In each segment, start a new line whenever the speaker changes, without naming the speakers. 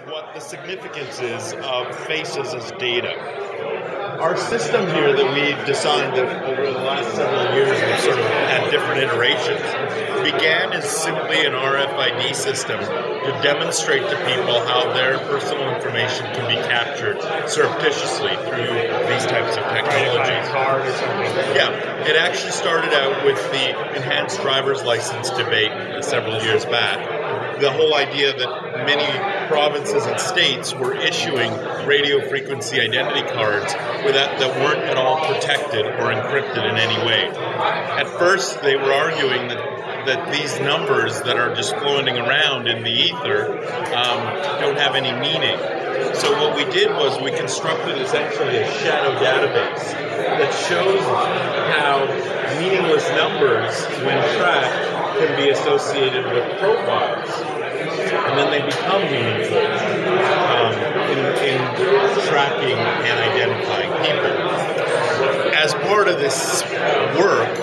what the significance is of faces as data. Our system here that we've designed over the last several years and sort of had different iterations began as simply an RFID system to demonstrate to people how their personal information can be captured surreptitiously through these types of technologies.
Card or something.
Yeah, it actually started out with the enhanced driver's license debate several years back. The whole idea that many provinces and states were issuing radio frequency identity cards that weren't at all protected or encrypted in any way. At first, they were arguing that these numbers that are just floating around in the ether don't have any meaning. So what we did was we constructed essentially a shadow database that shows how meaningless numbers, when tracked, can be associated with profiles, and then they become meaningful in tracking and identifying people. As part of this work,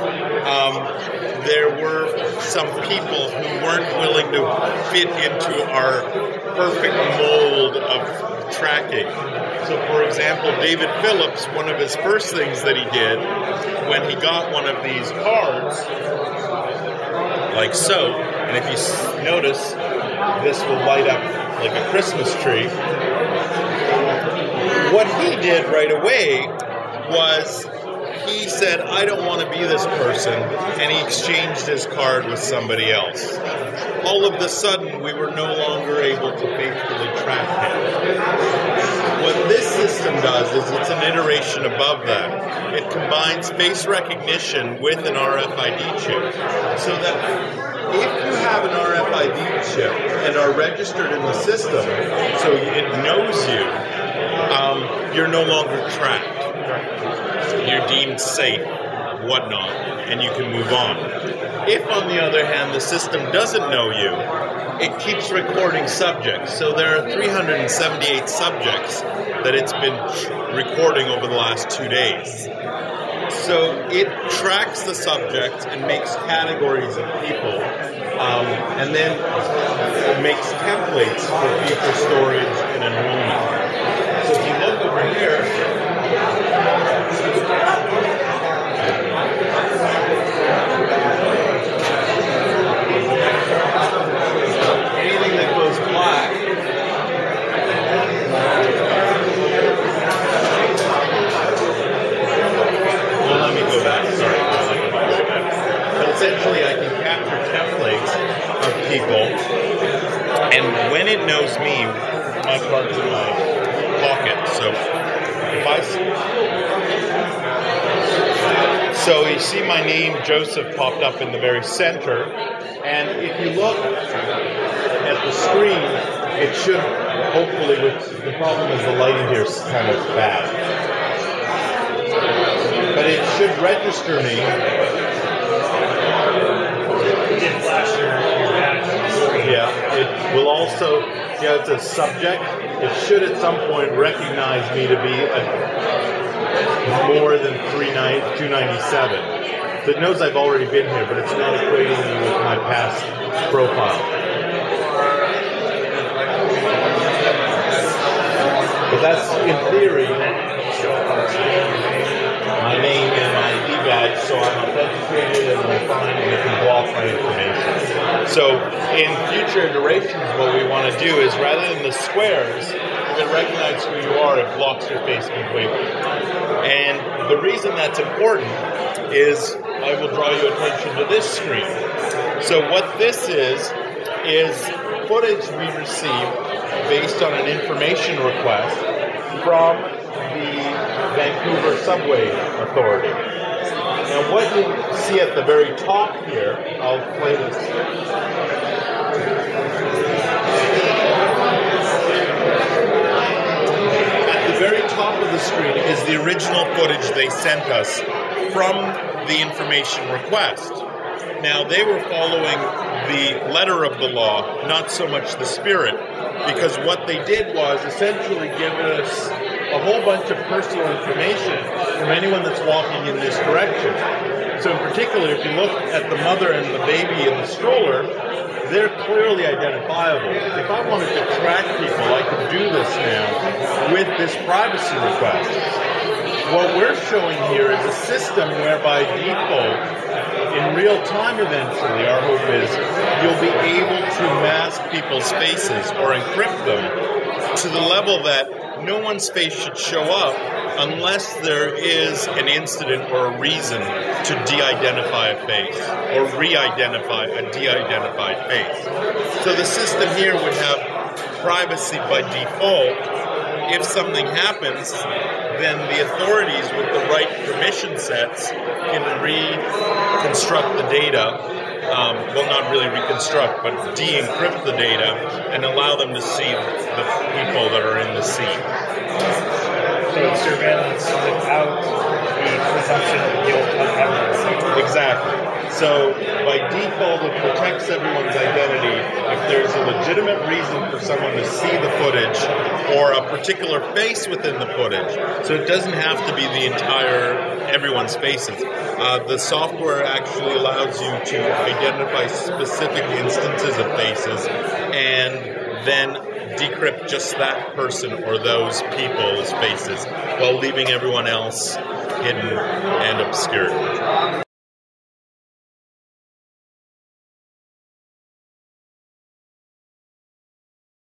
there were some people who weren't willing to fit into our perfect mold of tracking. So, for example, David Phillips, one of his first things that he did when he got one of these cards, like so, and if you notice, this will light up like a Christmas tree. What he did right away was he said, I don't want to be this person, and he exchanged his card with somebody else. All of a sudden, we were no longer able to faithfully track him. What this system does is it's an iteration above that. It combines face recognition with an RFID chip, so that if you have an RFID chip and are registered in the system, so it knows you, you're no longer tracked. You're deemed safe, whatnot, and you can move on. If, on the other hand, the system doesn't know you, it keeps recording subjects. So there are 378 subjects that it's been recording over the last 2 days. So it tracks the subjects and makes categories of people, and then it makes templates for future storage and enrollment. So if you look over here, anything that goes black let me go back. Sorry. But essentially, I can capture templates of people, and when it knows me, my card's in my pocket. So you see my name, Joseph, popped up in the very center, and if you look at the screen, it should hopefully, the problem is the lighting here is kind of bad. But it should register me. Yeah, it will also, it's a subject. It should at some point recognize me to be more than 297. So it knows I've already been here, but it's not equating me with my past profile. But that's, in theory, my name and my ID badge, so I'm authenticated and I'm fine and it can block my information. So in future iterations, what we want to do is, rather than the squares, if it recognizes who you are, it blocks your face completely. And the reason that's important is, I will draw your attention to this screen. So what this is footage we receive based on an information request from the Vancouver Subway Authority. Now what you see at the very top here, I'll play this. At the very top of the screen is the original footage they sent us from the information request. Now they were following the letter of the law, not so much the spirit, because what they did was essentially give us a whole bunch of personal information from anyone that's walking in this direction. So in particular, if you look at the mother and the baby in the stroller, they're clearly identifiable. If I wanted to track people, I could do this now with this privacy request. What we're showing here is a system whereby default, in real time eventually, our hope is you'll be able to mask people's faces or encrypt them to the level that no one's face should show up unless there is an incident or a reason to de-identify a face or re-identify a de-identified face. So the system here would have privacy by default. If something happens, then the authorities with the right permission sets can reconstruct the data, well, not really reconstruct, but de-encrypt the data and allow them to see the people that are in the scene.
So it's surveillance without the presumption of guilt of evidence.
Exactly. So by default, it protects everyone's identity if there's a legitimate reason for someone to see the footage or a particular face within the footage. So it doesn't have to be the entire, everyone's faces. The software actually allows you to identify specific instances of faces and then decrypt just that person or those people's faces while leaving everyone else hidden and obscured.